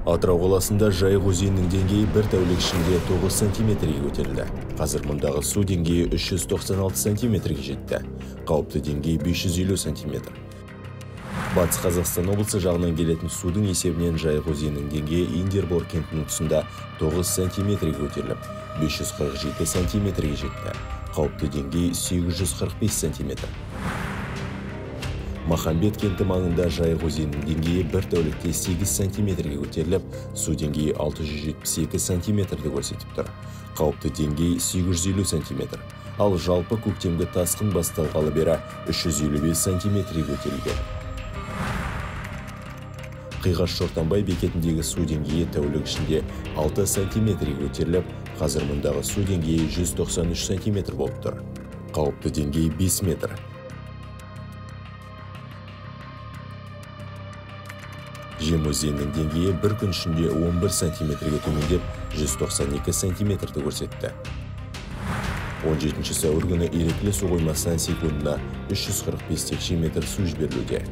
Атырау қаласында Жайық өзенінің деңгейі бір тәулік ішінде 9 сантиметрге көтерілді. Қазір мұндағы су деңгейі 396 сантиметрге жетті. Қауіпті деңгей 550 сантиметр. Батыс Қазақстан облысы жағынан келетін судың есебінен Жайық өзенінің деңгейі Индербор кентінің тұсында 9 сантиметрге көтеріліп, 547 сантиметрге жетті. Қауіпті деңгей 845 сантиметр. Махамбет кенті маңында Жайық өзенінің деңгейі бір тәулікте 8 сантиметрге көтеріліп, су деңгейі 672 сантиметрді көрсетіп тұр. Қауіпті деңгей 850 сантиметр. Ал жалпы көктемгі тасқын басталғалы бері 355 сантиметрге көтерілген. Қиғаш Шортанбай бекетіндегі су деңгейі тәулік ішінде 6 сантиметрге көтеріліп, қазір мұндағы су деңгейі 193 сантиметр болып тұр. Қауіпті деңгей 5 метр. Жем өзенінің деңгейі бір күн ішінде 11 сантиметрге төмендеп, 192 сантиметрді көрсетті. 17 сәуір күні Иреклі су қоймасынан секундына 345 текше метр су жіберілуде.